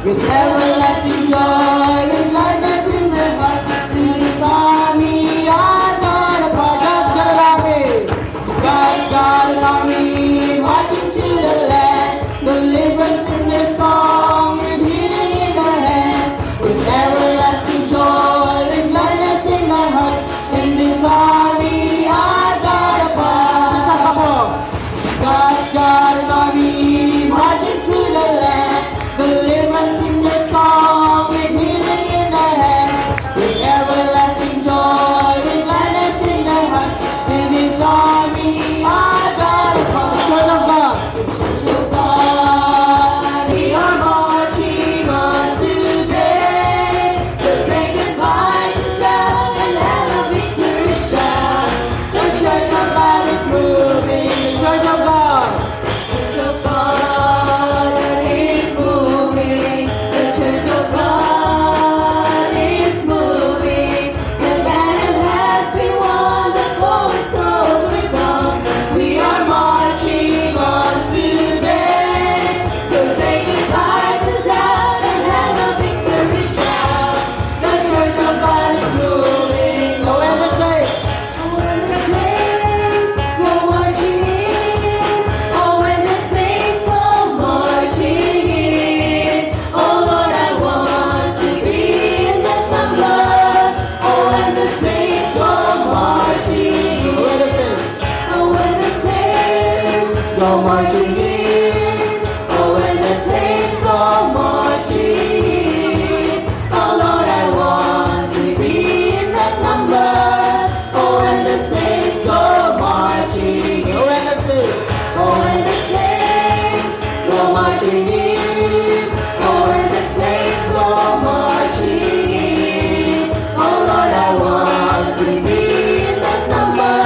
with everlasting joy, with gladness in their hearts. In this army, our God apart. God's got an army. God's got an army marching to the land. Deliverance in their song, with healing in their hands, with everlasting joy, with gladness in their hearts. In this army, our God apart. Isa pa po. God's got an army marching to the land. Deliverance in their song, with healing in their hands, with everlasting joy, with gladness in their hearts. In this army, our God apart. Church of God. Church of God, we are marching on today. So say goodbye to death and have a victory shout. The Church of God is moving. The Church of God. Church of God is moving. The Church of God is moving. The battle has been won. The foe is overcome. We are marching on today. So say goodbye to doubt and have a victory shout. The Church of God is moving. Oh, and the saints. Oh, and the saints go marching in. Oh, and the saints go marching in. Oh, Lord, I want to be in that number. Oh, and the saints go marching in. Oh, and the saints. Oh, and the saints go marching in. Oh, and the saints go marching in. Oh, Lord, I want to be in that number. Oh, and the saints go marching in. Oh, and the saints. Oh, and the saints go marching in. Oh, and the saints go marching in. Oh, Lord, I want to be in that number.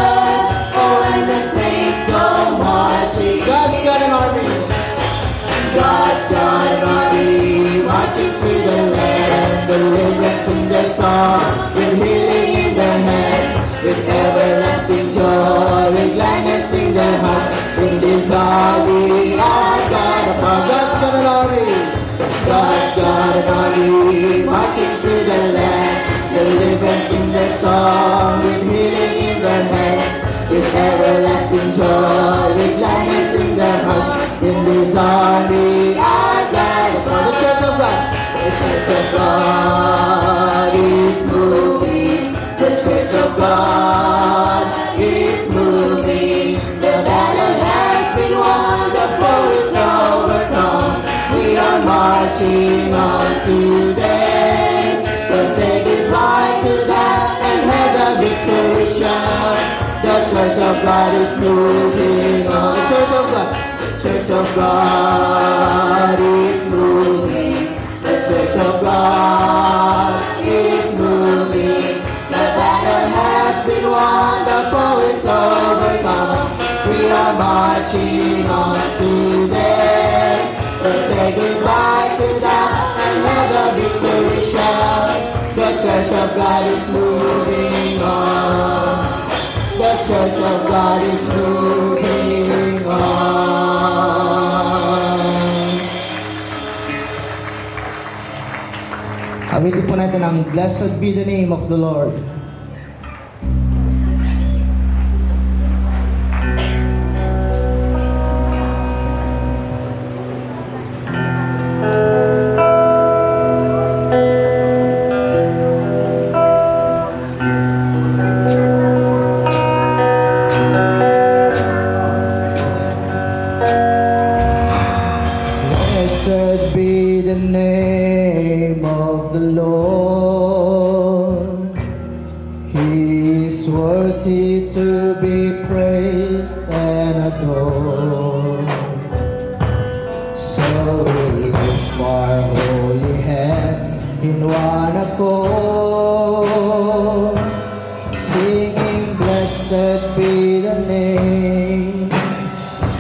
Oh, and the saints go marching. God's got an army. God's got an army marching to the land. Deliverance in their song, with healing in their hands, with everlasting joy, with gladness in their hearts. In this army, our God apart. God's got an army. God's got an army marching through the land. Deliverance in their song, with healing in their hands, with everlasting joy, with gladness in their hearts. In this army, our God apart. The Church of God. The Church of God is moving. The Church of God is moving. The battle has been won. The foe is overcome. We are marching on today. So say goodbye to that and have a victory shout. The Church of God is moving on. The Church of God. The Church of God is moving. The Church of God is moving. The battle has been won. The foe is overcome. We are marching on today. So say goodbye to that and have a victory shout. The Church of God is moving on. The Church of God is moving on. Awitin po natin ang Blessed be the name of the Lord. Blessed be the name of the Lord. He is worthy to be praised and adored. So we lift our holy hands in one accord, singing, Blessed be the name,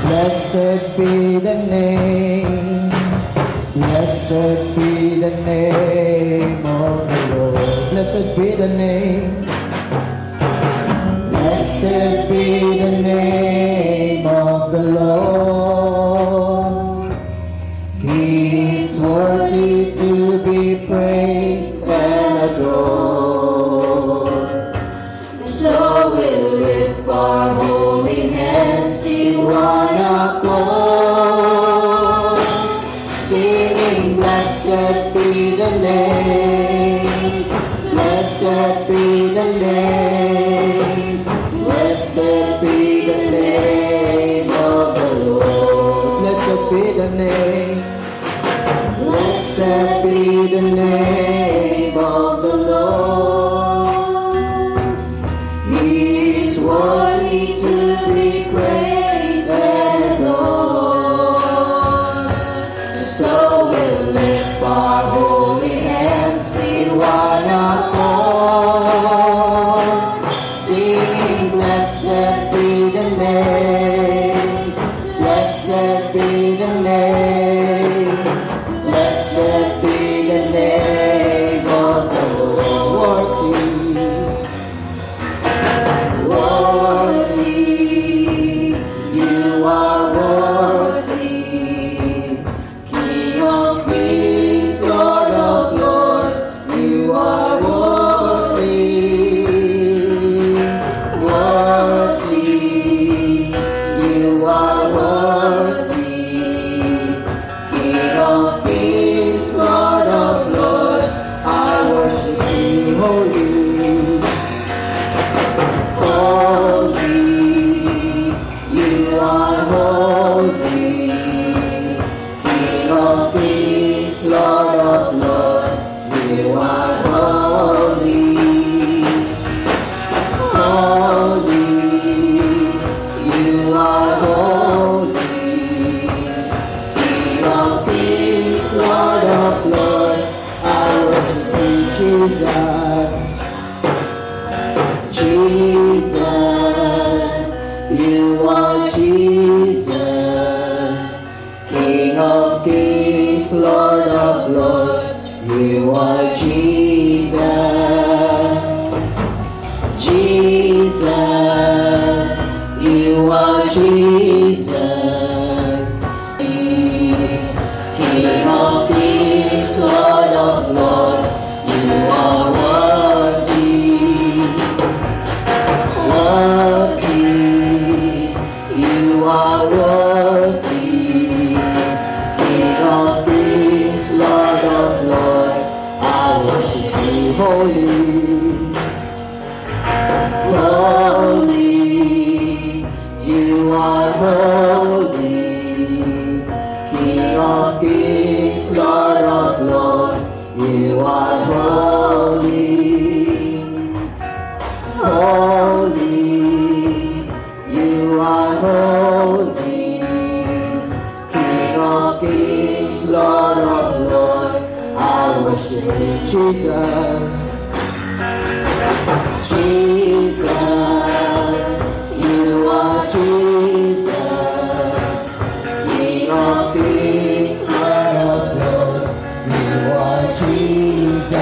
blessed be the name, blessed be the name of the Lord. Blessed be the name, blessed be the name of the Lord. He is worthy worthy to be praised and adored. So we lift our holy hands in one accord, singing, blessed be the name, blessed be the name, blessed be the name of the Lord. Blessed be the name, blessed be the name of the Lord. He is worthy to be praised and adored. So we lift our holy hands in one accord, singing, blessed be the name, blessed be the name, blessed be the name of the Lord. Worthy, you are worthy, King of kings, Lord of lords, you are worthy. Worthy, you are worthy, King of kings, Lord of lords, I worship you, holy. Holy, you are holy, King of kings, Lord of lords, you are holy. Holy, you are holy, King of kings, Lord of lords, I worship you, Jesus. Jesus, you are Jesus, King of kings, Lord of lords, you are Jesus. Jesus, you are Jesus, King of kings, Lord of lords, you are worthy. Worthy, you are worthy, King of kings, Lord of lords, I worship you, holy. Holy, you are holy, King of kings, Lord of lords, you are holy. Holy, you are holy, King of kings, Lord of lords, I worship you, Jesus. Jesus, you are Jesus, King of kings, Lord of lords, you are Jesus.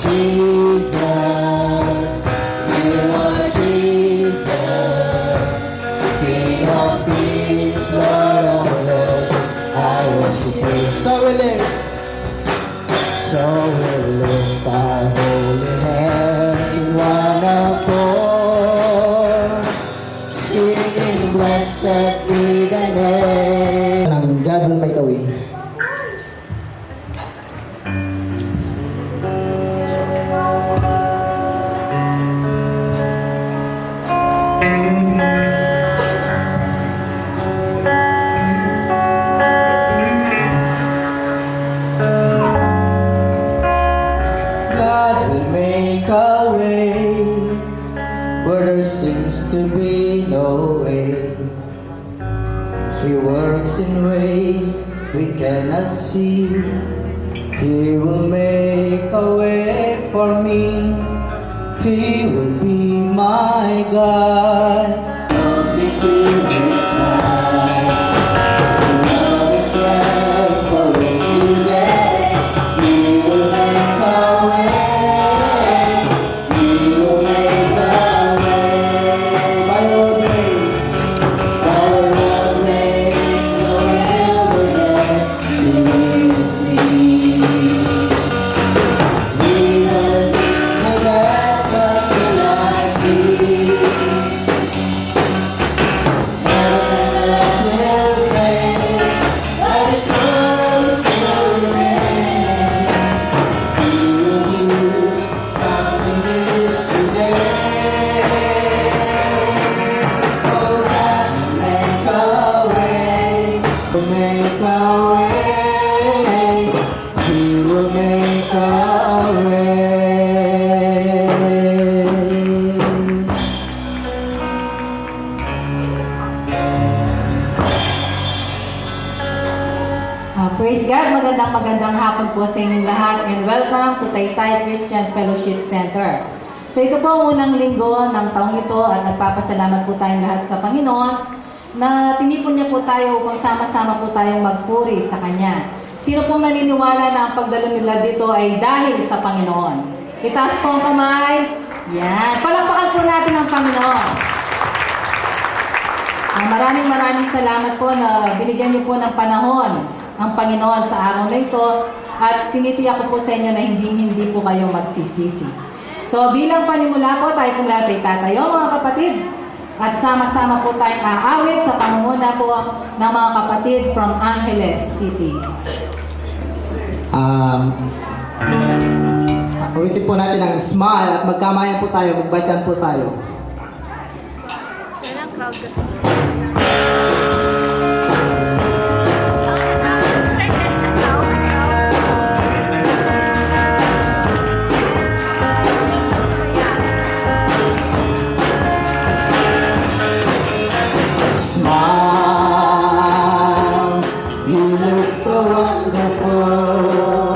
Jesus, you are Jesus, King of kings, Lord of lords, I worship you. So we lift our holy hands in one accord, singing, blessed be the name. God will make a way. God will make a way where there seems to be no way. He works in ways we cannot see. He will make a way for me. He will be my God. Knows me to his side. Love is right for his today. He will make a way. He will make a way. By your way, by your way, the wilderness. Praise God, magandang hapon po sa inyong lahat and welcome to Taytay Christian Fellowship Center. So ito po ang unang linggo ng taong ito at nagpapasalamat po tayong lahat sa Panginoon na tinipon niya po tayo upang sama-sama po tayong magpuri sa Kanya. Sino pong naniniwala na ang pagdalo nila dito ay dahil sa Panginoon? Itaas po ang kamay. Yan. Palakpakan po natin ang Panginoon. Maraming salamat po na binigyan niyo po ng panahon ang Panginoon sa araw na ito at tinitiyak ko po sa inyo na hindi po kayo magsisisi. So bilang panimula po, tayo pong lahat ay tatayo mga kapatid at sama-sama po tayong aawit sa pangunguna po ng mga kapatid from Angeles City. Ulitin po natin ang smile at magkamayan po tayo, magbaitan po tayo. Smile, you look so wonderful.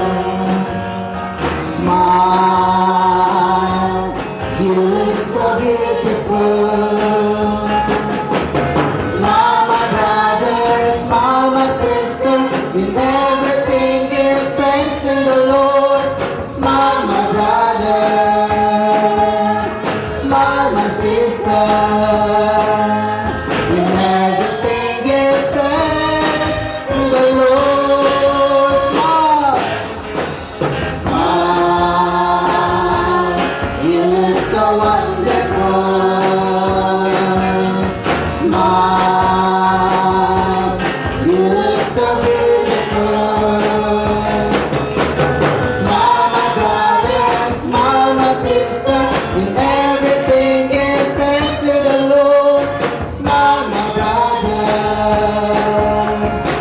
Smile, you look so beautiful. Smile, my brother, smile, my sister. In everything, give thanks to the Lord. Smile, my brother. Smile, my sister. In everything, give thanks to the Lord. Smile. Smile, you look so wonderful. Smile, you look so beautiful. Smile, my brother, smile, my sister. In everything, give thanks to the Lord. Smile, my brother.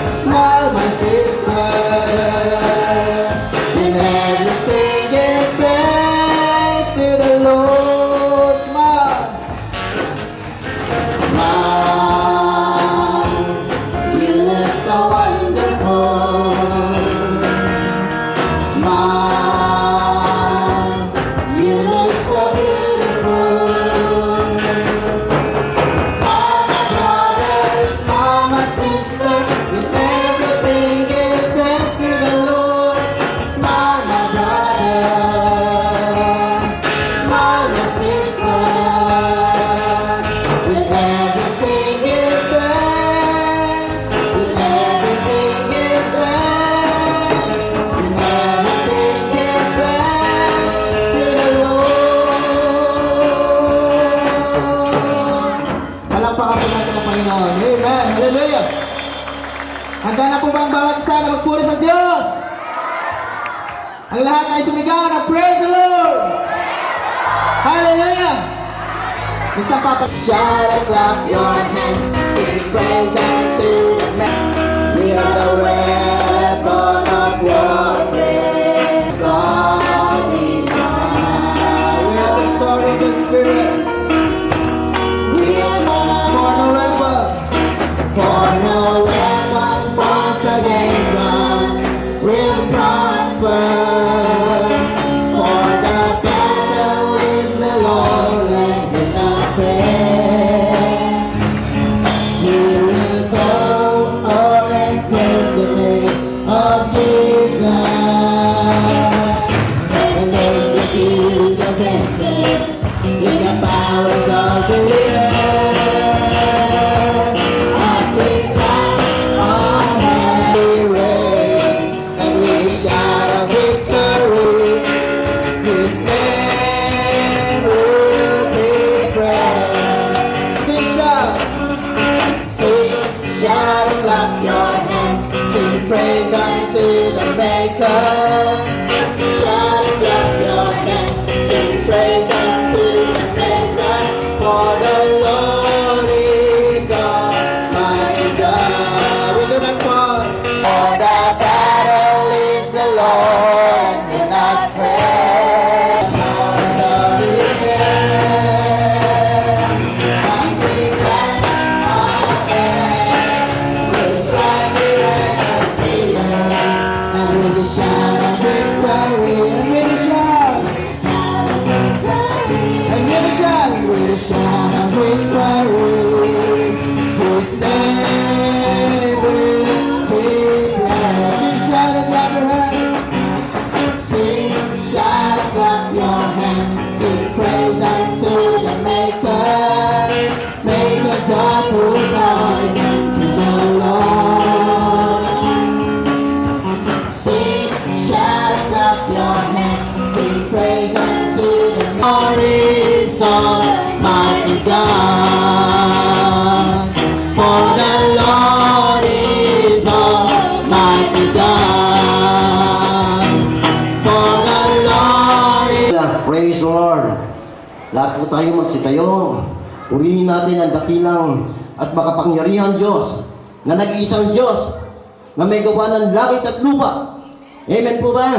Smile, my sister. In everything, give thanks to the Lord. Smile. Smile, you look so wonderful. Smile, you look so beautiful. Smile, my brother, smile, my sister. In everything, give thanks to the Lord. Smile, my brother. Smile, my sister. With everything, give thanks. With everything, give thanks. With everything, give thanks to the Lord. Palakpakan po natin ang Panginoon. Amen. Hallelujah. Handa na po ba ang bawat isa na magpuri sa Diyos? Ang lahat ay sumigaw na praise the Lord. Hallelujah. Isang papa. Shout and clap your hands, sing praise unto the man. We are the weapon of warfare. God in mind. We have the sword of the Spirit. We are for no weapon. For no weapon formed against us will prosper. For the battle is the Lord and in our prayer. You will go on and praise the name of Jesus. And execute the vengeance with the powers of the earth. I sing clap our hands, we raise, and we shout a victory. His name will be praised. Sing, shout, and clap your hands. Sing praise unto the Maker. Shout and clap your hands. Sing praise unto the Maker. For the Lord is Almighty God. We do not fall. For the battle is the Lord, and do not pray. The powers of the air. As we clap our hands, we'll strike the enemy. Lahat po tayo magsitayo. Purihin natin ang dakilang at makapangyarihan Diyos na nag-iisang Diyos na may gawa ng langit at lupa. Amen po ba?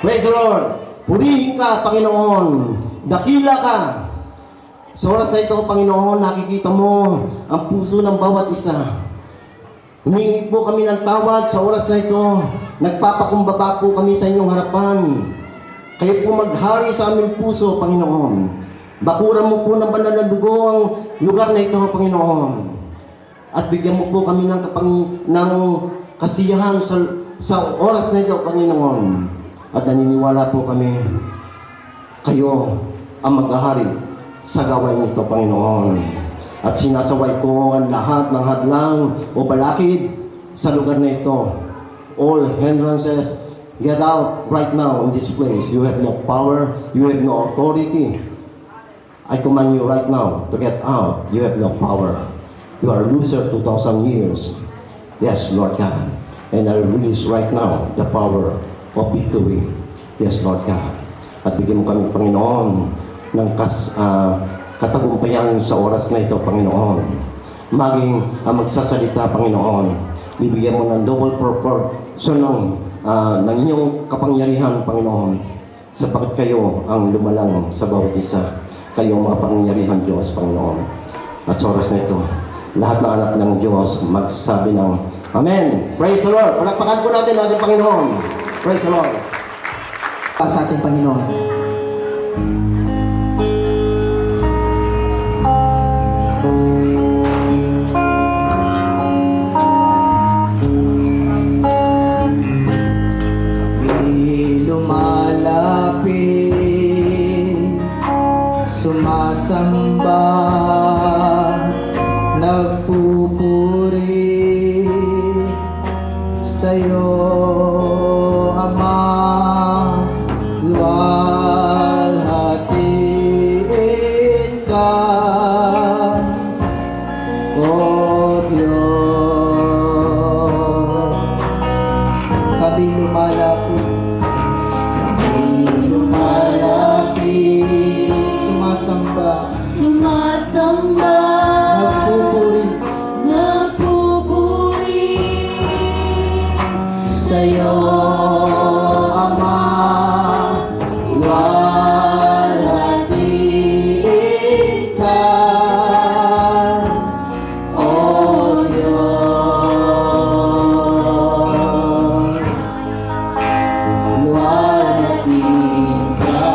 Praise the Lord. Purihin ka, Panginoon. Dakila ka. Sa oras na ito, Panginoon, nakikita mo ang puso ng bawat isa. Humingi po kami ng tawad sa oras na ito. Nagpapakumbaba po kami sa inyong harapan. Kayo po maghari sa aming puso, Panginoon. Bakuran mo po ng banal na dugo ang lugar na ito, Panginoon. At bigyan mo po kami ng kasiyahan sa oras na ito, Panginoon. At naniniwala po kami, kayo ang maghahari sa gawain ito, Panginoon. At sinasaway ko ang lahat ng hadlang o balakid sa lugar na ito. All hindrances, get out right now in this place. You have no power, you have no authority. I command you right now to get out. You have no power. You are a loser 2,000 years. Yes, Lord God. And I release right now the power of victory. Yes, Lord God. At bigyan mo kami, Panginoon, ng katagumpayan sa oras na ito, Panginoon. Maging magsasalita, Panginoon. Bibigyan mo ng double proportion ng inyong kapangyarihan, Panginoon. Sapagkat kayo ang lumalang sa bawat isa. Kayo ang mga pangyarihan Diyos, Panginoon. At sa oras na ito, lahat ng anak ng Diyos magsabi ng Amen. Praise the Lord. Palakpakan po natin ating Panginoon. Praise the Lord. Sa ating Panginoon. Sumasamba, nagpupuri sa'yo, Ama, luwalhatiin ka, O Diyos. Kami lumalapit, sumasamba, nagpupuri sa'yo, Ama, luwalhatiin ka, O Diyos, luwalhatiin ka.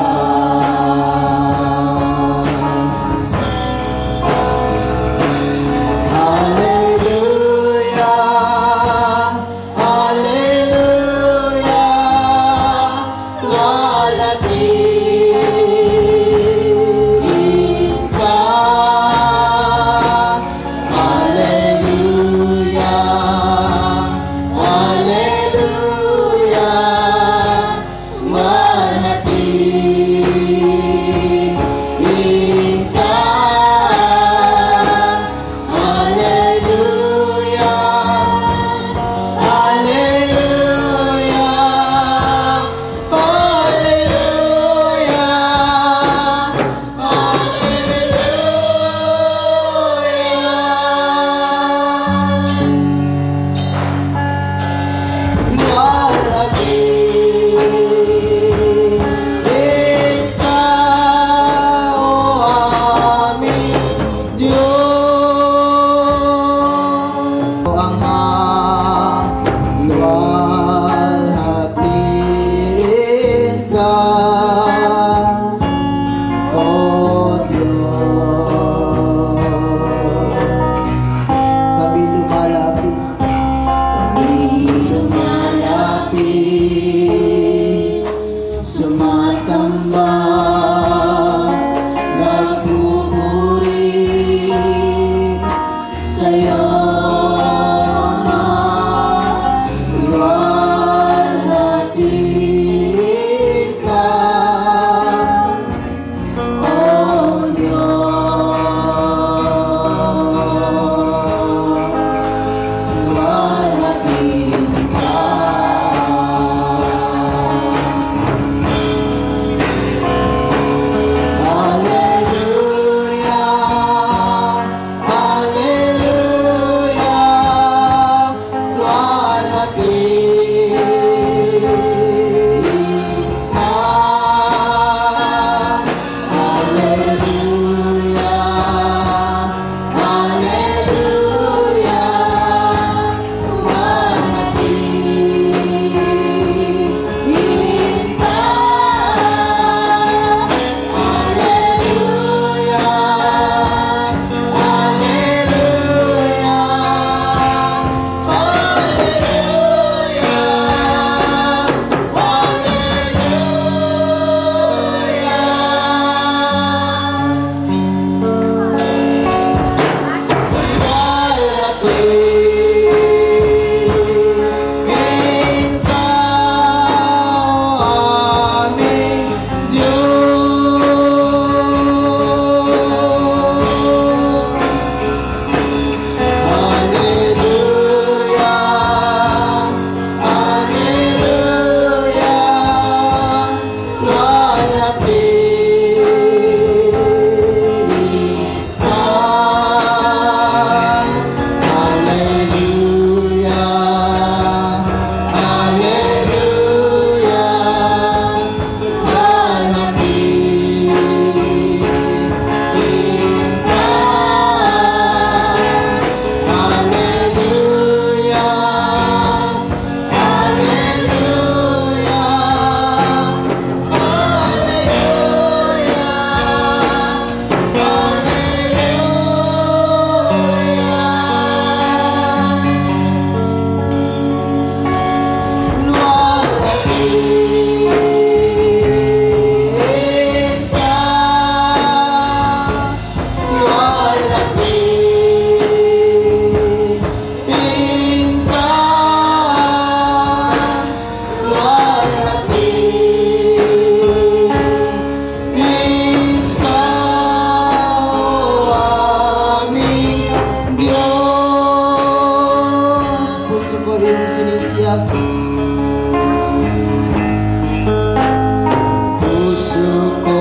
Puso ko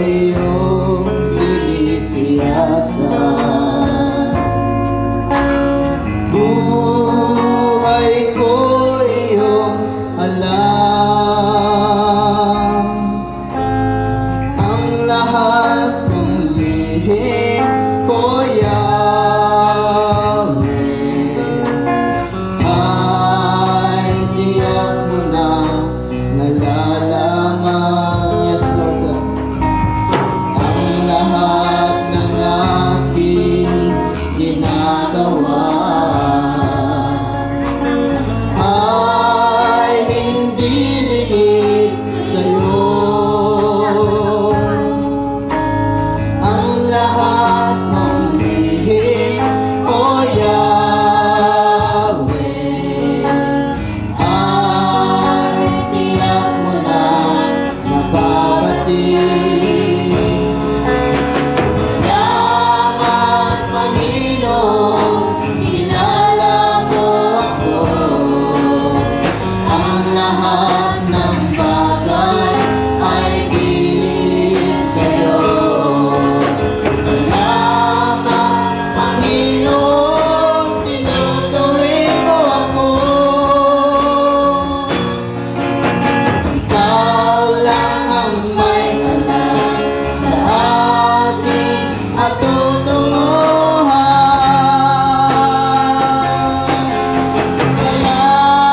iyong sinisiyasan, buhay ko iyong alam, ang lahat kong lihim ko Yahweh, ay tiyak mo na nalalaman. Yes, Lord, ang lahat ng aking ginagawa ay hindi limit sa'yo. Ang lahat ng lihim, O Yahweh, ay tiyak mo na nababatid. Salamat, Panginoon, kilala mo ako. Ang lahat ng bagay ay bilis sa'yo. Salamat, Panginoon, tinutuwid mo ako. Ikaw lang ang may alam sa aking at tutunguhan. Salamat,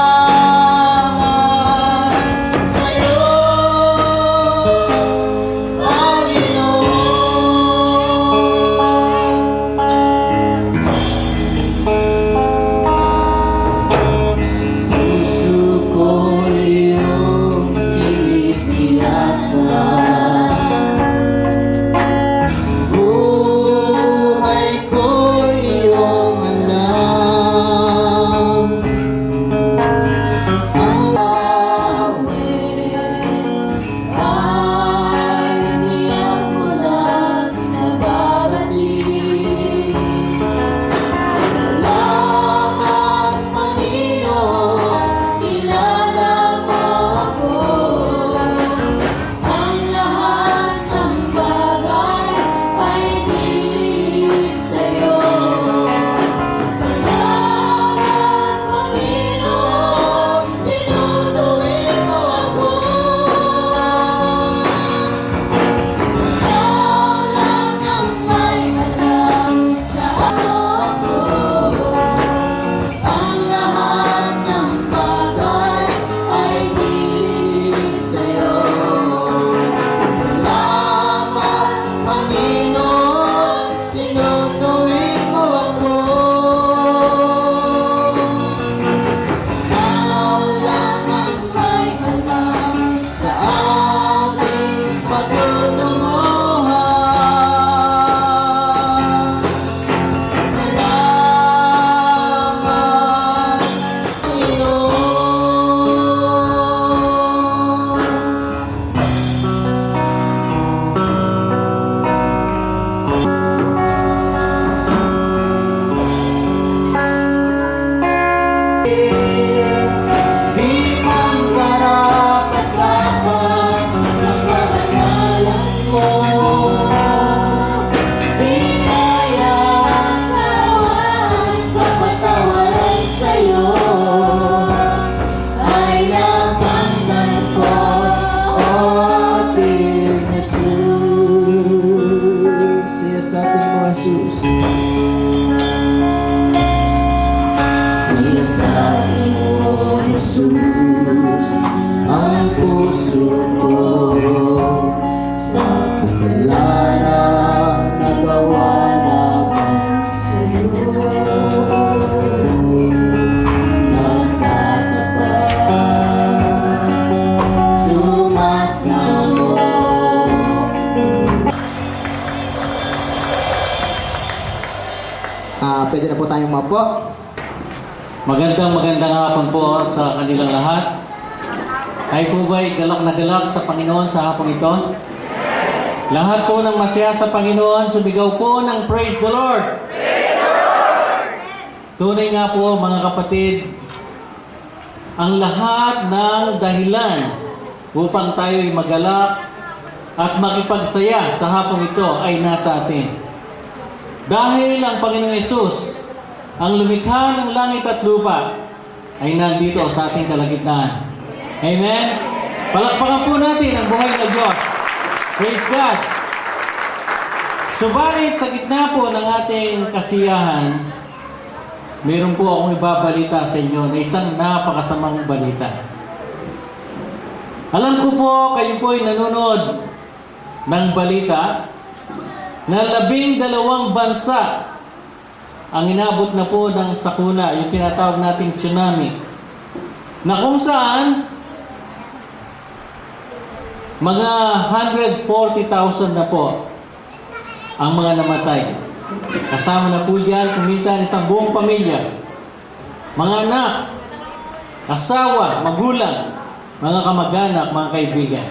pwede na po tayong mapo. Magandang hapon po sa kanilang lahat. Ay po ba'y galak na galak sa Panginoon sa hapong ito? Lahat po ng masaya sa Panginoon, sumigaw po ng Praise the Lord! Praise the Lord! Tunay nga po mga kapatid, ang lahat ng dahilan upang tayo'y magalak at makipagsaya sa hapong ito ay nasa atin. Dahil ang Panginoong Yesus, ang lumikha ng langit at lupa, ay nandito sa ating kalagitnaan. Amen? Palakpakan po natin ang buhay na Diyos. Praise God! Subalit sa gitna po ng ating kasiyahan, meron po akong ibabalita sa inyo na isang napakasamang balita. Alam ko po, kayo po ay nanonood ng balita na 12 bansa ang inabot na po ng sakuna, yung tinatawag nating tsunami, na kung saan mga 140,000 na po ang mga namatay. Kasama na po diyan kung minsan isang buong pamilya, mga anak, asawa, magulang, mga kamag-anak, mga kaibigan.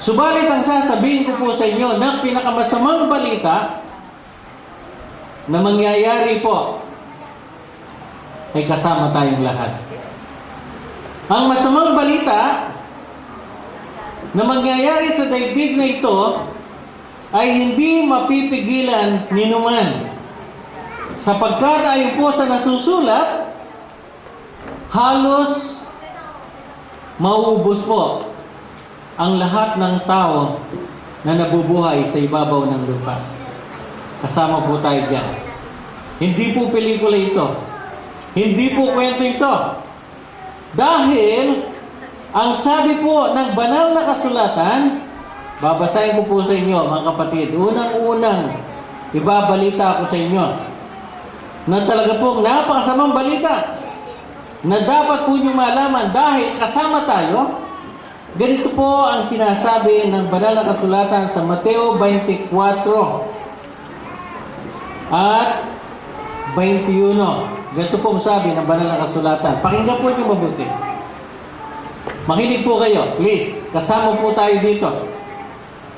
Subalit ang sasabihin ko po sa inyo ng pinakamasamang balita na mangyayari po ay kasama tayong lahat. Ang masamang balita na mangyayari sa daigdig na ito ay hindi mapipigilan ni numan. Sapagkat ayon po sa nasusulat, halos mauubos po ang lahat ng tao na nabubuhay sa ibabaw ng lupa. Kasama po tayo dyan. Hindi po pelikula ito. Hindi po kwento ito. Dahil, ang sabi po ng banal na kasulatan, babasahin ko po sa inyo mga kapatid, unang-unang ibabalita ko sa inyo, na talaga pong napakasamang balita, na dapat po nyo malaman dahil kasama tayo. Ganito po ang sinasabi ng banal na kasulatan sa Mateo 24 at 21. Ganito po ang sabi ng banal na kasulatan. Pakinggan po nyo mabuti. Makinig po kayo, please. Kasama po tayo dito.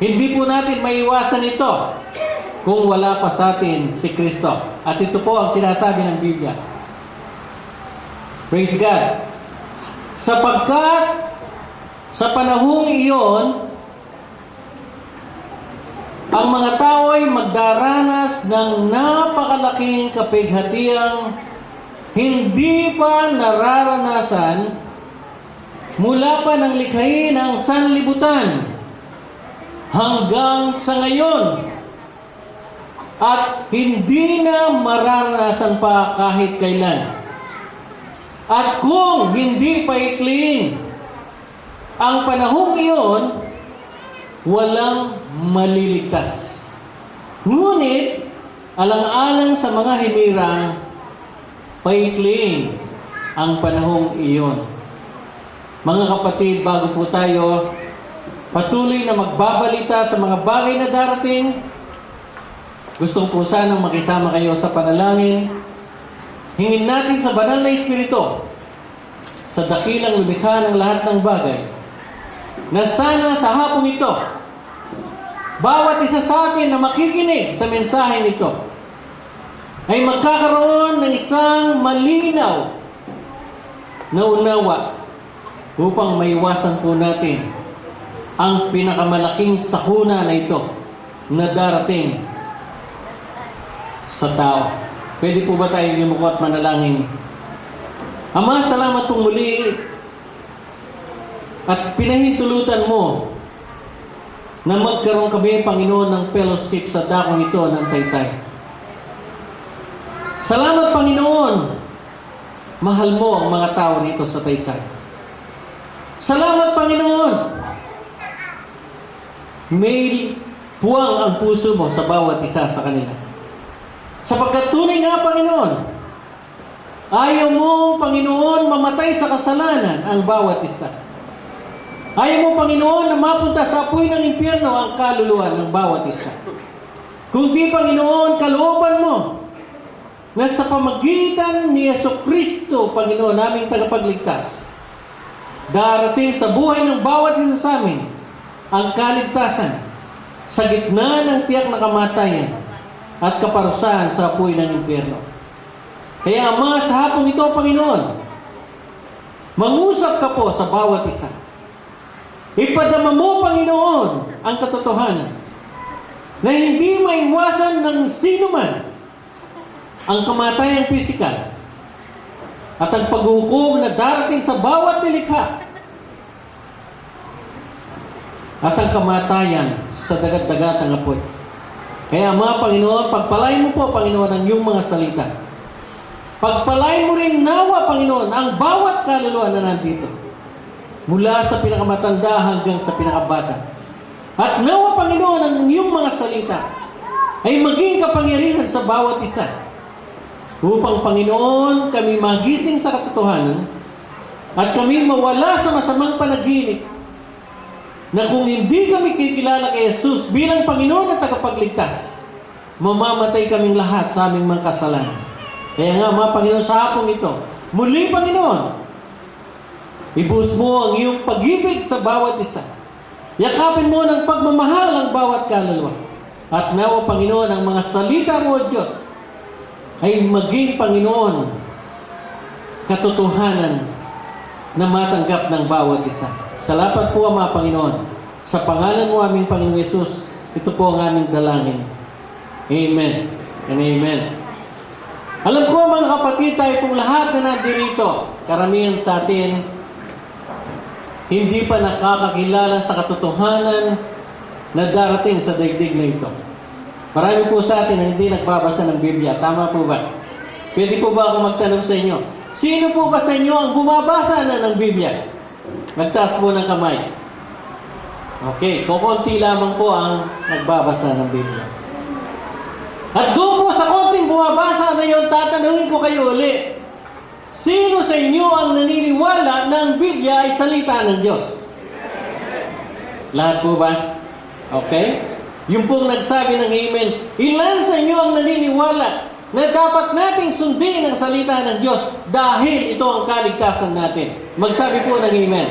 Hindi po natin maiwasan ito kung wala pa sa atin si Kristo. At ito po ang sinasabi ng Biblia. Praise God. Sapagkat sa panahong iyon, ang mga tao ay magdaranas ng napakalaking kapighatiang hindi pa nararanasan mula pa ng likhain ng sanlibutan hanggang sa ngayon, at hindi na mararanasan pa kahit kailan. At kung hindi pa ikliin ang panahong iyon, walang maliligtas. Ngunit, alang-alang sa mga hinirang, paikliin ang panahong iyon. Mga kapatid, bago po tayo patuloy na magbabalita sa mga bagay na darating, gusto ko po sanang makisama kayo sa panalangin. Hingin natin sa banal na Espiritu, sa dakilang lumikha ng lahat ng bagay, na sana sa hapong ito, bawat isa sa atin na makikinig sa mensahe nito ay magkakaroon ng isang malinaw na unawa upang maiwasan po natin ang pinakamalaking sakuna na ito na darating sa tao. Pwede po ba tayo yumuko at manalangin? Ama, salamat po muli at pinahintulutan mo na magkaroon kami, Panginoon, ng fellowship sa dakong ito ng Taytay. Salamat, Panginoon, mahal mo ang mga tao dito sa Taytay. Salamat, Panginoon, may puwang ang puso mo sa bawat isa sa kanila. Sapagkat tunay nga, Panginoon, ayaw mo, Panginoon, mamatay sa kasalanan ang bawat isa. Ayaw mo, Panginoon, na mapunta sa apoy ng impyerno ang kaluluwa ng bawat isa. Kundi, Panginoon, kalooban mo na sa pamagitan ni Jesucristo, Panginoon, naming tagapagligtas, darating sa buhay ng bawat isa sa amin ang kaligtasan sa gitna ng tiyak na kamatayan at kaparusahan sa apoy ng impyerno. Kaya Ama, sa hapong ito, Panginoon, mangusap ka po sa bawat isa. Ipadama mo, Panginoon, ang katotohanan na hindi maiwasan ng sino man ang kamatayang pisikal at ang paghukom na darating sa bawat nilikha at ang kamatayan sa dagat-dagatang apoy. Kaya Ama, Panginoon, pagpalain mo po, Panginoon, ang iyong mga salita. Pagpalain mo rin nawa, Panginoon, ang bawat kaluluwa na nandito, mula sa pinakamatanda hanggang sa pinakabata. At nawa, Panginoon, ang iyong mga salita ay maging kapangyarihan sa bawat isa, upang, Panginoon, kami magising sa katotohanan at kami mawala sa masamang panaginip na kung hindi kami kikilala kay Jesus bilang Panginoon at tagapagligtas, mamamatay kaming lahat sa aming mga kasalanan. Kaya nga, mga Panginoon, sa hapong ito, muli, Panginoon, ibuhos mo ang iyong pag-ibig sa bawat isa. Yakapin mo ng pagmamahal ang bawat kaluluwa. At nawa, Panginoon, ang mga salita mo, Diyos, ay maging, Panginoon, katotohanan na matanggap ng bawat isa. Salamat po, Ama, Panginoon. Sa pangalan mo, aming Panginoong Yesus, ito po ang aming dalangin. Amen and amen. Alam ko, mga kapatid, tayo pong lahat na nandirito, karamihan sa atin, hindi pa nakakakilala sa katotohanan na darating sa daigdig na ito. Marami po sa atin na hindi nagbabasa ng Biblia. Tama po ba? Pwede po ba ako magtanong sa inyo? Sino po ba sa inyo ang bumabasa na ng Biblia? Magtaas po ng kamay. Okay, kukunti lamang po ang nagbabasa ng Biblia. At doon po sa konting bumabasa na yun, tatanungin ko kayo ulit. Sino sa inyo ang naniniwala na ang Biblia ay salita ng Diyos? Lahat po ba? Okay? Yung pong nagsabi ng amen, ilan sa inyo ang naniniwala na dapat nating sundin ang salita ng Diyos dahil ito ang kaligtasan natin? Magsabi po ng amen.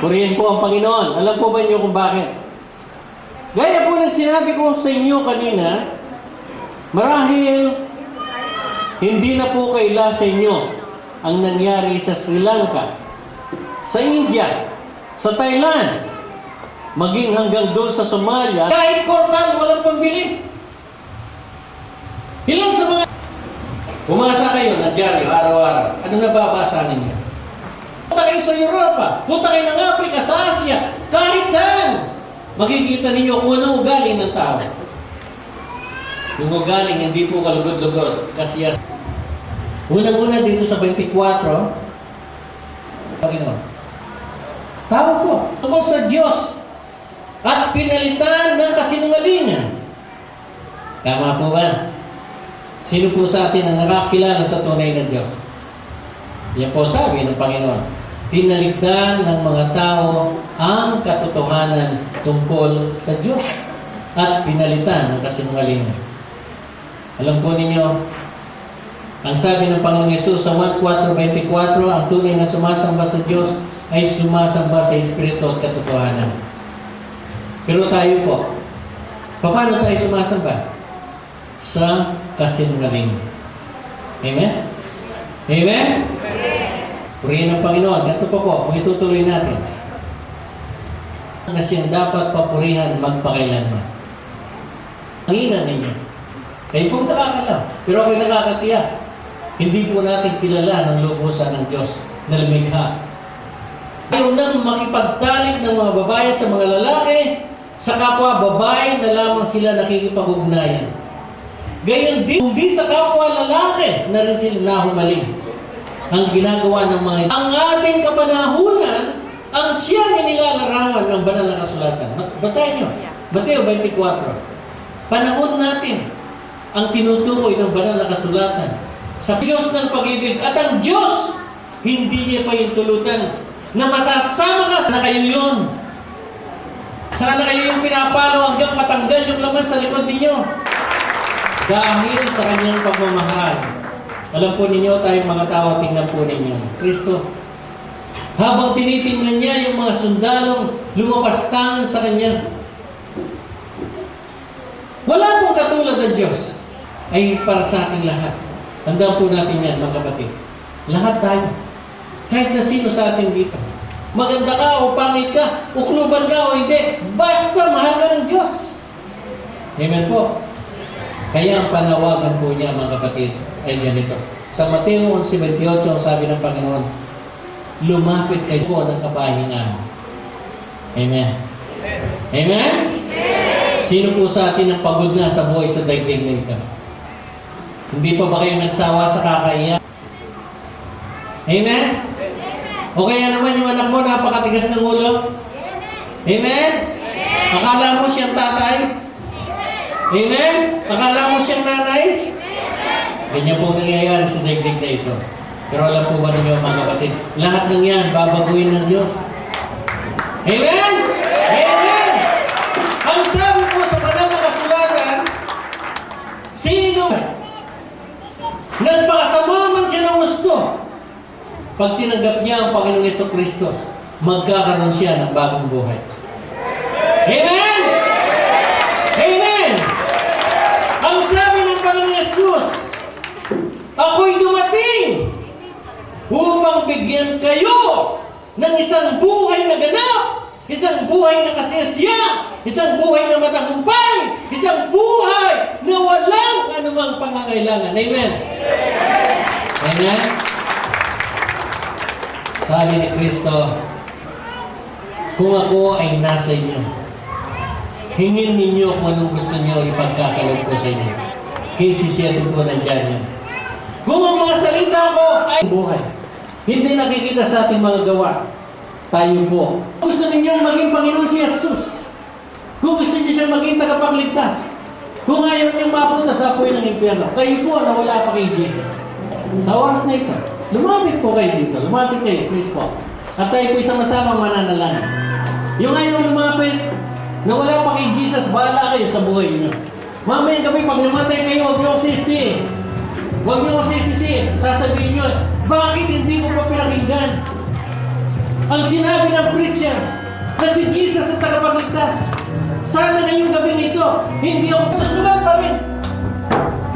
Purihin po ang Panginoon. Alam po ba niyo kung bakit? Gaya po ng sinabi ko sa inyo kanina, marahil hindi na po kaila sa inyo ang nangyari sa Sri Lanka, sa India, sa Thailand, maging hanggang doon sa Somalia. Kahit kortal, walang pambili. Ilan sa mga umasa kayo na dyaryo, araw-araw, anong nababasa ninyo? Punta kayo sa Europa, punta kayo ng Africa, sa Asia, kahit saan, makikita ninyo kung ano ugali ng tao. Yung ugaling hindi po kalugod-lugod, kasi unang-una dito sa 24, Panginoon, tao po, tungkol sa Diyos at pinalitan ng kasinungalingan. Tama po ba? Sino po sa atin ang nakakilala sa tunay na Diyos? Yan po sabi ng Panginoon. Pinalitan ng mga tao ang katotohanan tungkol sa Diyos at pinalitan ng kasinungalingan. Alam po ninyo, ang sabi ng Panginoong Yesus sa 1:4-24, ang tunay na sumasamba sa Diyos ay sumasamba sa Espiritu at katotohanan. Pero tayo po, paano tayo sumasamba? Sa kasinungalingan. Amen? Amen? Purihin ng Panginoon. Ganito po po, kung itutuloy natin. Na siyang dapat papurihan magpakailanman. Hanginan ninyo. Kayo pong nakakalaw. Pero ako'y nakakatiyak. Hindi po natin kilala ng lubusan ng Diyos na lumikha. Ayaw nang makipagtalik ng mga babae sa mga lalaki, sa kapwa babae na lamang sila nakikipag-ugnayan. Gayon din, hindi sa kapwa lalaki na rin sila nahumaling. Ang ginagawa ng mga ang ating kapanahunan, ang siya nilalarawan ng banal na kasulatan. Basahin nyo, Mateo 24. Panahon natin ang tinutukoy ng banal na kasulatan sa Diyos ng pag-ibig. At ang Diyos, hindi niya pahintulutan na masasama ka na kayo yun. Sana kayo yung pinapalo hanggang matanggal yung laman sa likod ninyo. Dahil sa kanyang pagmamahal. Alam po ninyo, tayong mga tao, tingnan po ninyo. Kristo, habang tinitingnan niya yung mga sundalong lumapastangan sa kanya, wala pong katulad ng Diyos ay para sa ating lahat. Tandaan po natin yan, mga kapatid. Lahat tayo. Kahit na sino sa atin dito. Maganda ka o pangit ka, ukluban ka o hindi, basta mahal ka ng Diyos. Amen po. Kaya ang panawagan po niya, mga kapatid, ay ganito. Sa Mateo 11:28, sabi ng Panginoon, lumapit kayo ng kapahingahan. Amen. Amen? Sino po sa atin ang pagod na sa buhay sa daigdig na ito? Hindi pa ba kayo nagsawa sa kakaiyak? Amen? O kaya naman yung anak mo napakatigas ng ulo? Amen? Akala mo siyang tatay? Amen? Akala mo siyang nanay? Ganyan po nangyayari sa daigdig na ito. Pero alam po ba ninyo, mga kapatid, lahat ng yan babaguhin ng Diyos. Amen? Amen! Ang sabi po sa banal na kasulatan, sino nagpakasama man siya ng gusto, pag tinanggap niya ang Panginoong Jesucristo, magkakaroon siya ng bagong buhay. Amen! Amen! Ang sabi ng Panginoong Jesus, ako'y dumating upang bigyan kayo ng isang buhay na ganap, isang buhay na kasiyasiya, isang buhay na matagumpay, isang buhay na walang anumang pangangailangan. Amen? Amen? Sabi ni Kristo, kung ako ay nasa inyo, hingin ninyo kung anong gusto niyo ipagkakalog ko sa inyo. Kaya sisiyarin ko nandyan yan. Kung ang mga salita ko ay buhay, hindi nakikita sa ating mga gawa, tayo po. Kung gusto ninyong maging Panginoon si Jesus, kung gusto niyo siya maging tagapagligtas, kung ayaw niyong mapunta sa apoy ng impyerno, kayo po na wala pa kay Jesus. Sa oras na ito, lumapit po kayo dito. Lumapit kayo, please po. At tayo po isang masamang mananalangin. Yung ayaw lumapit, na wala pa kay Jesus, bahala kayo sa buhay niyo. Mamaya gabi, pag namatay kayo, huwag niyo sisi. Huwag niyo sisi. Sasabihin niyo, bakit hindi mo pa pinakinggan ang sinabi ng preacher na si Jesus ang tagapagligtas? Sana ngayong gabi nito, hindi ako susulat pa rin.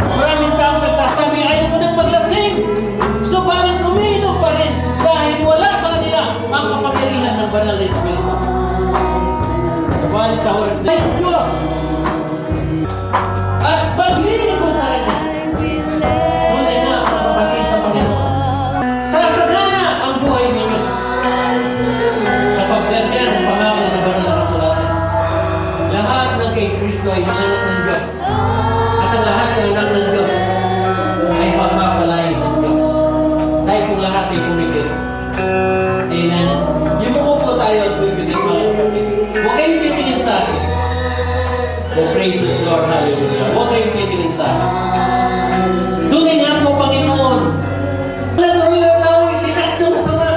Maraming taong nagsasabi, ayaw ko nang maglasing. Subalit umiinom pa rin dahil wala sa kanila ang kapangyarihan ng banal na Espiritu. Subalit sa oras na yung Diyos at maglilingkod sa kanya. Tunay na mga kapatid sa Panginoon. Sasagana ang buhay ninyo. Sapagkat yan ang pangako na banal na kasulatan. Lahat ng kay Kristo ay mga anak ng Diyos. At ang lahat ng anak ng Diyos ay pagpapalain ng Diyos. Tayo pong lahat ay pumikit. Amen. Yumuko tayo at bibitin mga kapatid. Huwag kayong titingin sa akin. Oh, praises Lord, hallelujah. Huwag kayong titingin sa akin. Tunay nga po, Panginoon. Wala na tao, likas na masama.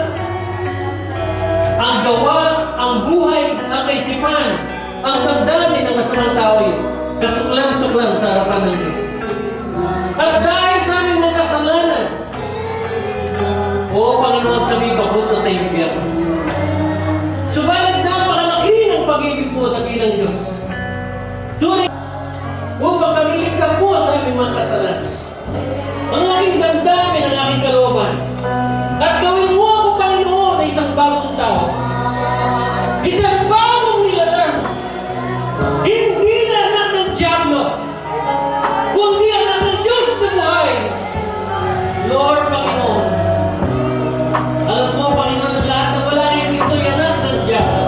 Ang gawa, ang buhay, ang kaisipan, ang damdamin ng masamang tao ay kasuklan-suklan sa harapan ng Diyos. At dahil sa aming mga kasalanan, o Panginoon, kami papunta sa impyerno. Subalit napakalaki ng pag-ibig mo at ng Diyos. Tunay, upang kami ligtas mo sa aming mga kasalanan. Ang aking damdamin, ang aking kalooban. At gawin mo ako, Panginoon, na isang bagong tao. Isang bagong nilalang. Hindi na anak ng Diablo, kundi anak ng Diyos na buhay. Lord, Panginoon, alam mo, Panginoon, ang lahat na wala kay Kristo ay anak ng Diablo.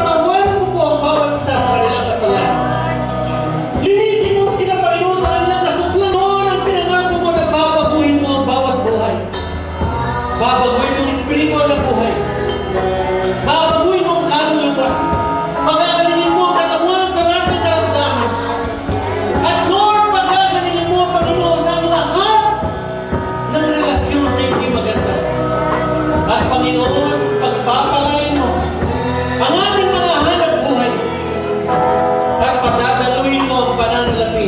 Tawanan mo po ang bawat isa sa kanilang kasalanan. Linisin mo sila, Panginoon, sa kanilang kasuklan. Noon ang pinangako mo na babaguhin mo ang bawat buhay. Babaguhin mo ang espiritual na buhay. Babaguhin mo ang kaluluwa. Pagagalingin mo ang katawan sa lahat ng karamdaman. At Lord, pagagalingin mo, Panginoon, ang lahat ng relasyon na hindi maganda. At Panginoon, pagpapalain mo ang ating mga hanap buhay at patadaluin mo ang pananalapi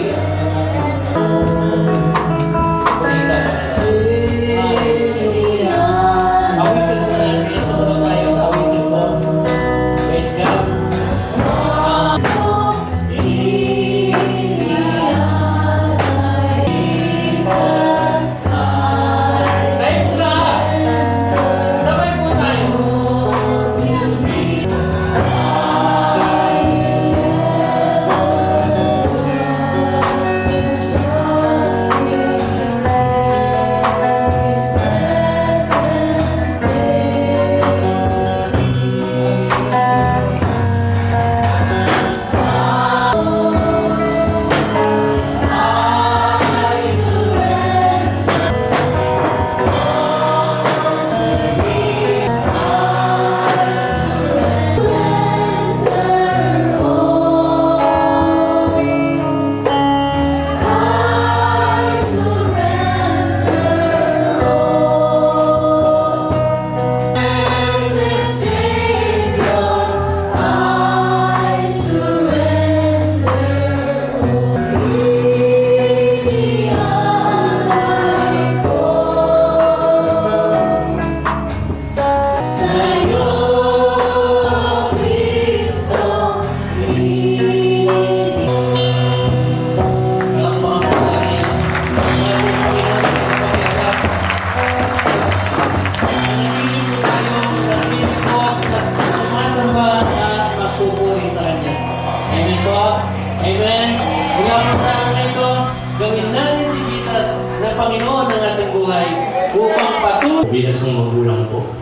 bilang isang magulang po.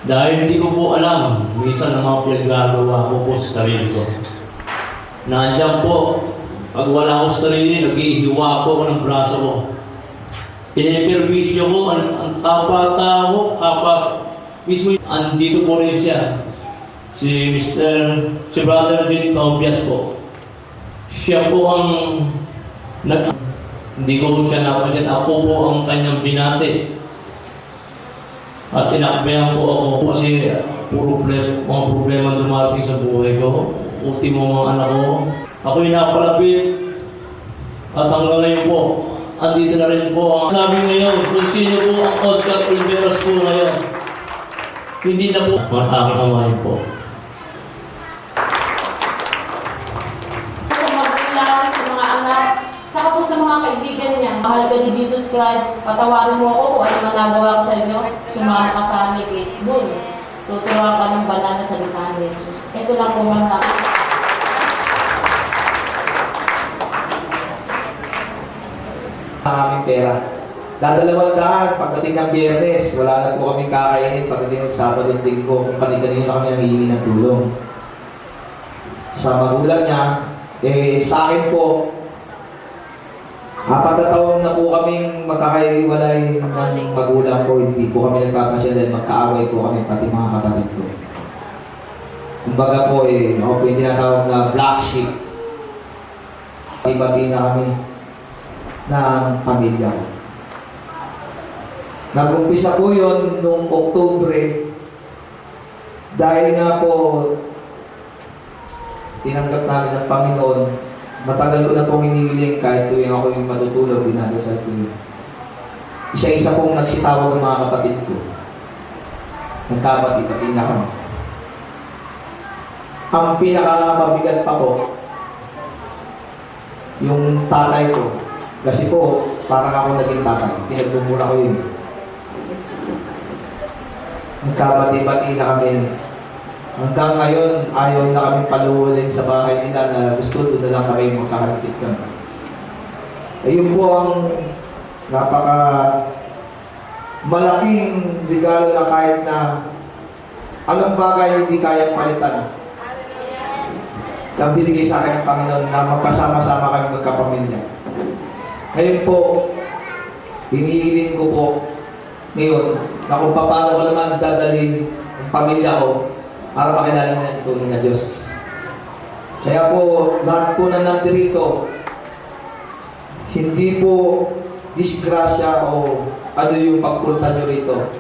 Dahil hindi ko po alam, minsan ang mga pinaggagawa ko po sa sarili ko. Nandiyan po, pag wala ko sa sarili, nag-ihiwa po ako ng braso ko. Piniperwisyo ko ang kapwa-tao, mismo andito po rin siya. Si Brother Jim Tobias po. Siya po ang hindi ko siya napansin. Ako po ang kanyang binati. At inakbayan po ako kasi mga problema dumating sa buhay ko. Ultimo mga anak ko. Ako'y napalapit. At hanggang ngayon po, andito na rin po ang sabi ngayon kung sino po ang Oscar Oliveros po ngayon. Hindi na po ang aking amahin po. Sa magulang, sa mga anak, tsaka po sa mga kaibigan niya. Mahal ka ni Jesus Christ, patawarin mo ako kung ano man nagawa ko sa inyo. Sumama ka sa amin kay Moon. Tutuwa ka ng banal na salita ni Jesus. Ito lang po mga ang aming pera. Dadalawang daan, pagdating ng Biyernes, wala na po kaming kakainin. Pagdating ng Sabado at Linggo, kung kanina kami nangihingi ng tulong. Sa magulang niya, sa akin po, 4 na taon na po kaming magkakaiwalay ng magulang ko. Hindi po kami nagpapasya dahil magkaaway po kami, pati mga kapatid ko. Kumbaga po, ako po yung tinatawag na black sheep. Ibati na kami ng pamilya ko. Nag-umpisa po yun noong Oktubre dahil nga po tinanggap namin ng Panginoon. Matagal ko na pong iniwiling kahit tuwing ako yung matutulog, dinadasal ko yun. Isa-isa pong nagsitawag ng mga kapatid ko. Nagkapati-pati na kami. Ang pinakamabigat pa po, yung tatay ko. Kasi po, parang ako naging tatay. Pinagbumura ko yun. Nagkabati-bati na kami. Hanggang ngayon, ayaw na kami paluwalin sa bahay nila na gusto doon na lang kami magkakatipid kami. Ayun po ang napaka malaking regalo na kahit na anong bagay hindi kayang palitan. Ang binigay sa akin ng Panginoon na magkasama-sama kami magkapamilya. Ngayon po, hinihiling ko po ngayon na kung paano ko naman dadalhin ang pamilya ko para makilala na ito ng Diyos. Kaya po, lahat po na nandirito, hindi po disgrasya o ano yung pagpunta nyo rito,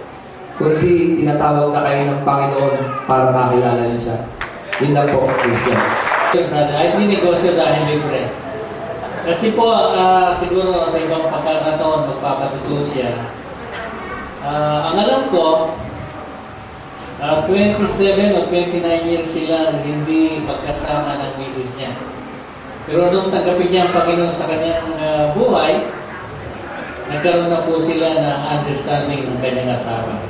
kundi tinatawag na kayo ng Panginoon para makilala niyo siya. Yun lang po, Christian. Brother, ay hindi negosyo dahil libre. Kasi po, siguro sa ibang pagkakataon, magpapatuto siya. Ang alam ko, 27 o 29 years sila hindi magkasama ng misis niya. Pero nung tanggapin niya ang Panginoon sa kanyang buhay, nagkaroon na po sila ng understanding ng kanyang asawa.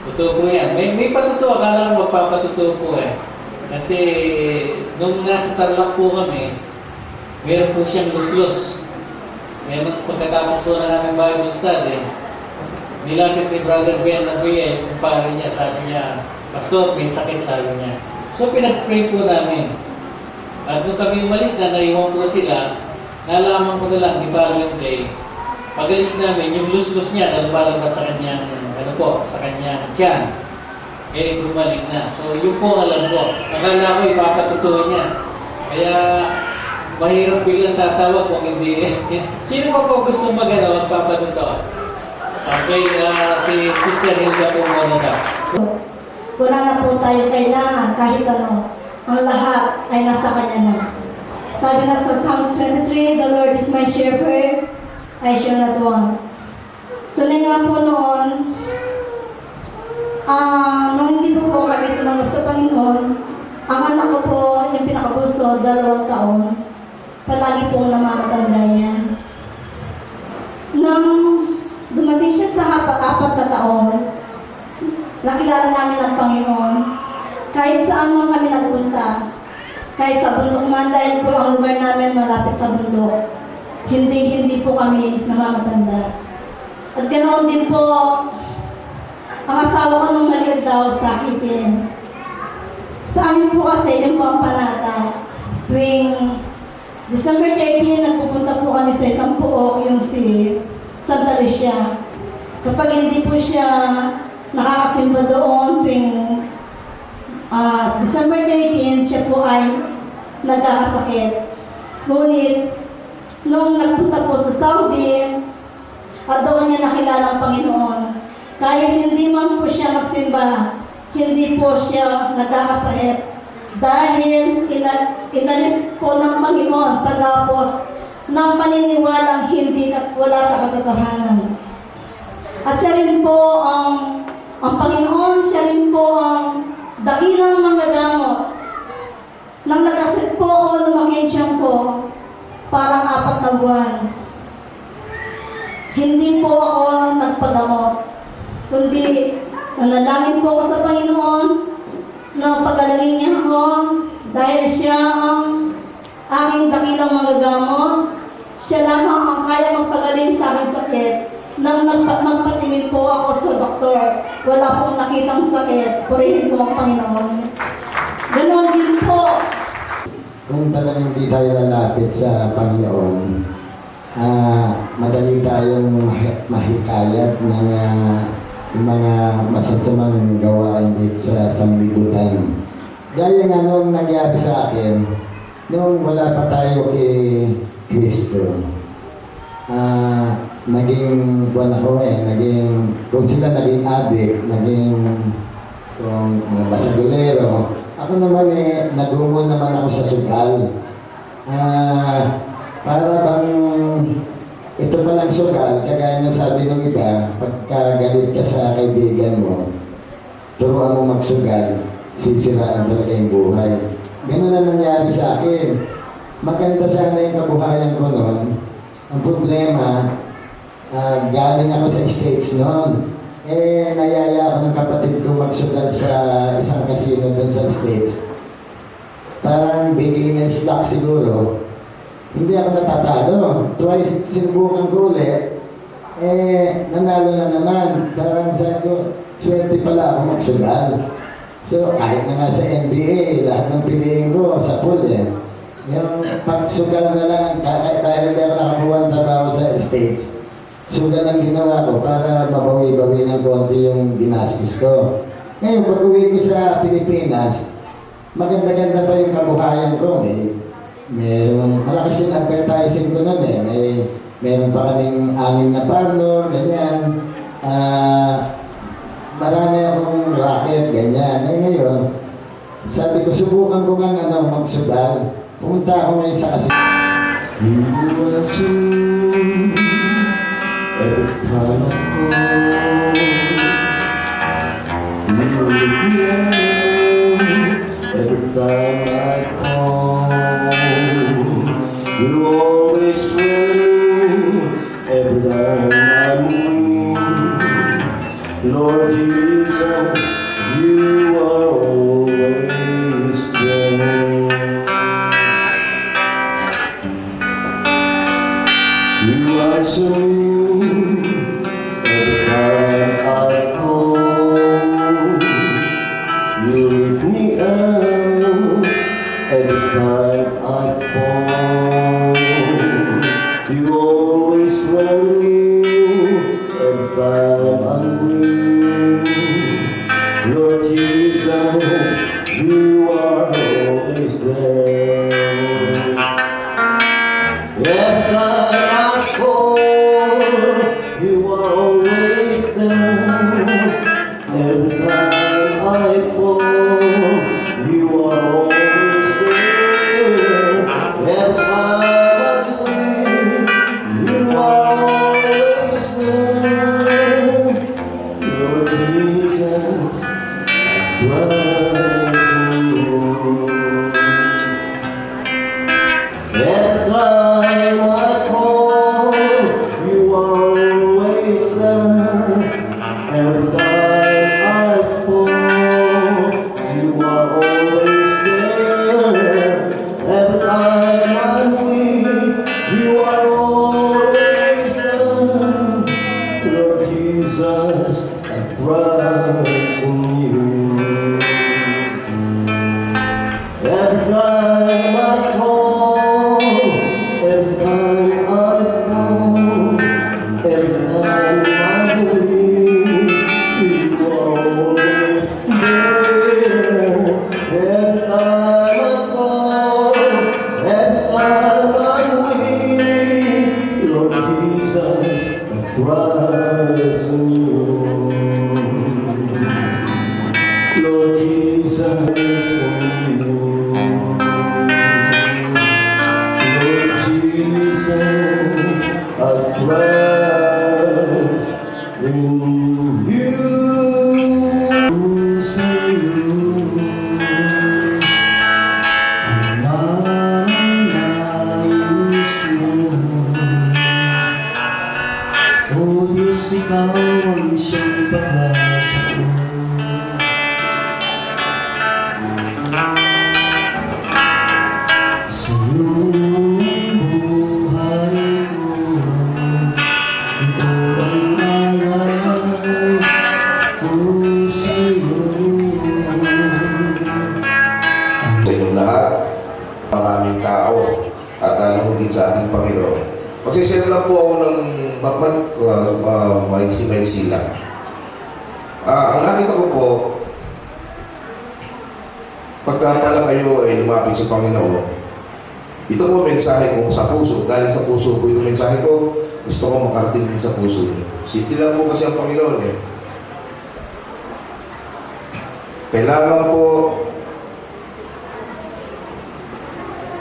Totoo po yan. May patuto, akala ko magpapatuto po eh. Kasi nung nasa Tarlac po kami, meron po siyang luslus. Meron pagkatapos po na namin Bible study, nilapit ni Brother Ben na Biel, kumpare niya, sabi niya, Pastor, may sakit, sabi niya. So pinag-pray po namin. At nung kami umalis na, naiwan po sila, nalaman ko na lang, the following day, pag-alis namin, yung luslus niya na lumalabas sa kanyang, sa kanyang tiyan, gumaling na. So yun po alam ko. Akala ko ipapatutuwa niya. Kaya mahirap biglang tatawag kung hindi. Sino pa po gusto magpapatutuwa? Okay, si Sister Hilda po muna daw. Wala na po tayo kailangan kahit ano. Ang lahat ay nasa Kanya na. Sabi na sa Psalms 23, the Lord is my shepherd, I shall not want. Tunay nga po noon, nung hindi po kami tumanggap sa Panginoon, ang anak ko po, yung pinakapuso, 2 taon, palagi po namamatanda yan. Nang dumating siya sa 4 na taon, nakilala namin ang Panginoon. Kahit saan man kami nagpunta, kahit sa bundok man, dahil po ang lugar namin malapit sa bundok, hindi po kami namamatanda. At ganoon din po, ang asawa ko nung maliit daw sakitin. Sa amin po kasi, yung po ang panata. Tuwing December 13, nagpupunta po kami sa isang puok, yung si Santa Lucia. Kapag hindi po siya nakakasimba doon, tuwing December 13, siya po ay nagkakasakit. Ngunit, nung nagpunta po sa Saudi, at doon niya nakilala ang Panginoon, kahit hindi man po siya magsimba, hindi po siya nagkakasakit. Dahil inalis po ng Panginoon sa gapos ng paniniwalang hindi at wala sa katotohanan. At siya rin po ang Panginoon, siya rin po ang dakilang manggagamot. Nang nagkasakit po ako, lumaki ang tiyan ko, parang 4 na buwan. Hindi po ako nagpagamot, kundi nanalangin po ako sa Panginoon na pagalangin niya ako dahil siya ang aking dakilang manggagamot. Siya lamang ang kaya magpagaling sa aking sakit. Nang magpatingin po ako sa doktor, wala pong nakitang sakit. Purihin po ang Panginoon. Ganon din po. Kung talagang hindi tayo lalapit sa Panginoon, madali tayong mahikayat ng mga masasamang gawain dito sa sanglibutan. Gaya nga nung nangyari sa akin, nung wala pa tayo kay Kristo, naging kung sila naging adik, kung basagulero, ako naman nagumon naman ako sa sugal. Para bang ito palang sugal, kagaya ng sabi ng iba, pagkagalit ka sa kaibigan mo, turuan mo magsugal, sisiraan talaga yung buhay. Ganun na nangyari sa akin. Maganda sana yung kabuhayan ko noon. Ang problema, galing ako sa States noon. Nayaya ako ng kapatid ko magsugal sa isang casino doon sa States. Parang beginner's luck siguro. Hindi ako natatalo. Twice sinubukan ko ulit. Nanalo na naman. Parang sabi ko, swerte pala ako magsugal. So, kahit na nga sa NBA, lahat ng piliin ko sa pool Yung pagsugal na lang, dahil hindi ako nakakuha ng trabaho sa States, sugal ang ginawa ko para mabawi-bawi ng konti yung ginastos ko. Ngayon, pag uwi ko sa Pilipinas, maganda-ganda pa yung kabuhayan ko. Merong malakas yung advertising ko nun meron pa kaming 6 na parlor, ganyan. Marami akong racket, ganyan. Ngayon, sabi ko, subukan ko nga magsugal. Pumunta ako ngayon sa kasi. You will soon, every time I call, you will be every time I call. You always will, every time I'm weak. Lord Jesus, you are always there. You are so near, every time I call. You lift me up, every time I fall. You always find me, every time I'm weak. Lord Jesus, you are always there. Every time I call, you are always there. Every time I fall, you are always there. Every time I'm weak, you are always there. Lord Jesus, I trust you. Every time I call, you are always there. Every time I fall, you are always there. Every time I'm weak, you are always there. Lord Jesus, Lord Jesus, I trust in you. O Diyos, ikaw ang siyang pag-asa ko. Sa iyong buhay ko, ito ang alay ko sa iyo. Sa inyong lahat, maraming tao at higit sa ating Panginoon. Magsisira lang po ako ng maiksi lang. Ang nakita ko po, pagka pala kayo ay lumapit sa Panginoon, ito po mensahe ko sa puso, galing sa puso ko, ito mensahe ko, gusto ko makarating din sa puso niyo. Simple lang po kasi ang Panginoon eh. Kailangan po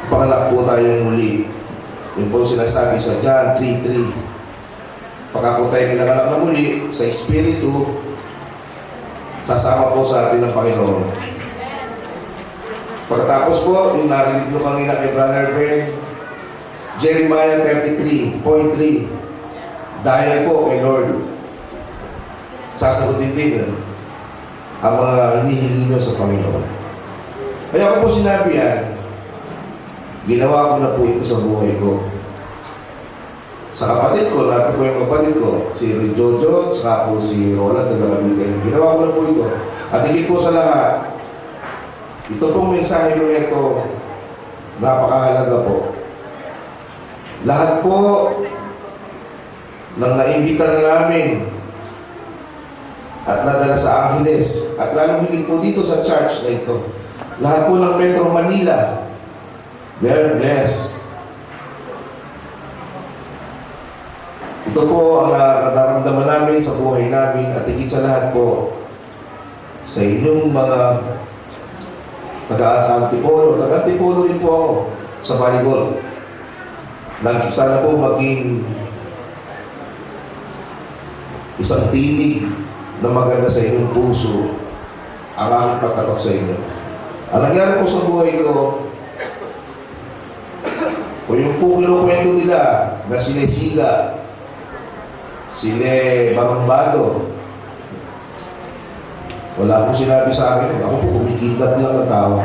panganak po tayong muli. Yun po sinasabi sa John 3:3. Pagka po tayo pinanganak na muli sa Espiritu, sasama po sa atin ng Panginoon. Pagkatapos po, yung narinig nyo kanina kay Brother Ben, Jeremiah 33:3. Dahil po kay Lord, sasagutin din ang mga hinihingi nyo sa Panginoon. Kaya ko po sinabi yan, ginawa ko na po ito sa buhay ko. Sa kapatid ko, nato po yung kapatid ko, si Jojo, saka po si Roland, nagkakabitin. Ginawa ko na po ito. At higit po sa lahat, ito pong mensahe ko nito, napakahalaga po. Lahat po ng naimbita na namin at nadala sa Angeles, at lalong higit po dito sa church na ito, lahat po ng Metro Manila, they're blessed. Ito po ang nararamdaman namin sa buhay namin at higit sa lahat po sa inyong mga taga-Antipolo. Taga-Antipolo rin po ako sa Baligol. Sana po maging isang tinig na maganda sa inyong puso ang aking pagkatok sa inyo. Ang nangyari po sa buhay ko, o yung po kinukwento nila na sila Siga, sila Barumbado, wala po sinabi sa akin. Ako po kumikidnap lang ng tao.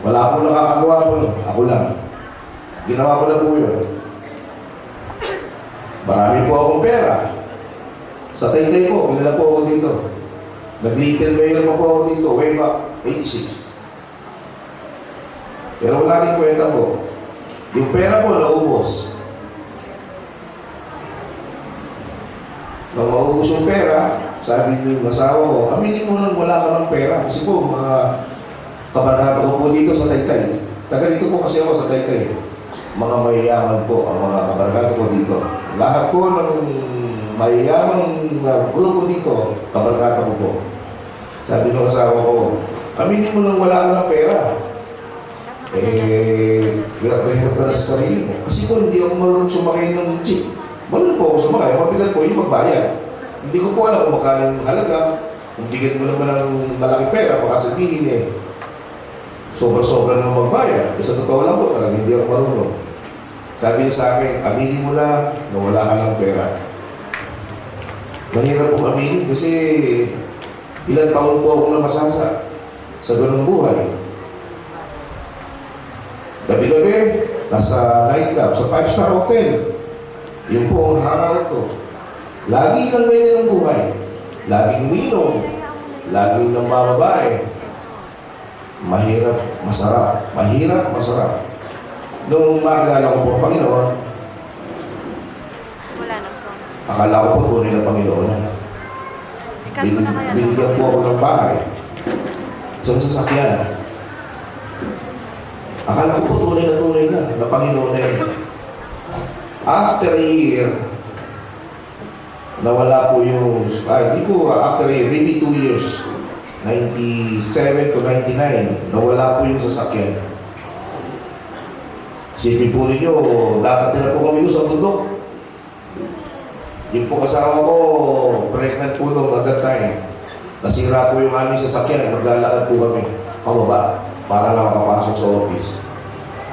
Wala po nakakagawa po. Ako lang. Ginawa ko na po yun. Marami po akong pera. Sa Taytay po, kilala po ako dito. Nag-little mayor pa po ako dito, way back 86. Pero wala rin kwenta po. Yung pera ko naubos. Nang maubos yung pera, sabi ng asawa ko, aminin mo lang wala ka ng pera. Kasi po, mga kabarkada ko po dito sa Taytay. Taga dito po kasi ako sa Taytay. Mga mayayaman po ang mga kabarkada ko dito. Lahat po ng mayayaman na grupo dito, kabarkada ko po. Sabi ng asawa ko, aminin mo lang wala ka ng pera. Hirap ka na sa sarili mo. Kasi po, hindi ako marunong sumakay ng jeep. Marunong po ako sumakay. Mabigat po yung magbayad. Hindi ko po alam kung magkano yung halaga. Kung bigyan mo naman ng malaking pera, baka sabihin sobra-sobra na magbayad. Sa totoo lang po, talaga hindi ako marunong. Sabi niya sa akin, aminin mo na wala ka ng pera. Mahirap po aminin kasi ilang taon po ako namasasa sa ganung buhay. Gabi-gabi, nasa nightclub, sa 5-star hotel. Yun po ang hangout ko. Lagi lang ganyan ang buhay. Laging uminom. Laging ng mga babae. Mahirap, masarap. Mahirap, masarap. Nung makilala ko po ang Panginoon, akala ko po tunay na Panginoon. Binigyan po ako ng bahay. Isang sasakyan. Akala ko po tunay na Panginoon na yun. After a year, nawala po yung, hindi po after a year, maybe 2 years, 97 to 99, nawala po yung sasakyan. Isipin po ninyo, nakatira po kami doon sa bundok. Yung po kasama ko, pregnant po noong at that time. Nasira po yung aming sasakyan, maglalakad po kami pababa para lang makapasok sa office.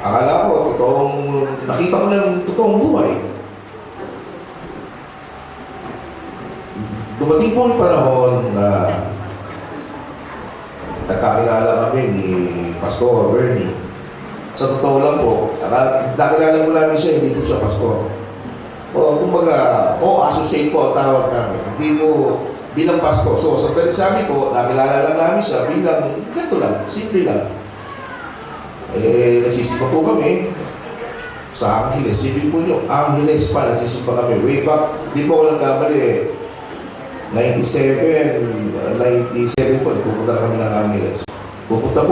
Akala ko, nakita ko ng totoong buhay. Dumating po yung panahon na nagkakilala kami ni Pastor Bernie. Sa totoo lang po, nakilala mo namin siya, hindi po siya pastor. Kumbaga, associate po ang tawag namin. Hindi po bilang pastor. So, sa amin po, nakilala lang namin siya bilang, ganito lang, simple lang. Nagsisimba po kami sa Angeles. Sipin po nyo, Angeles pa, nagsisimba kami. Way back, di po ako nagkamali 97 po, pupunta na kami ng Angeles. Pupunta po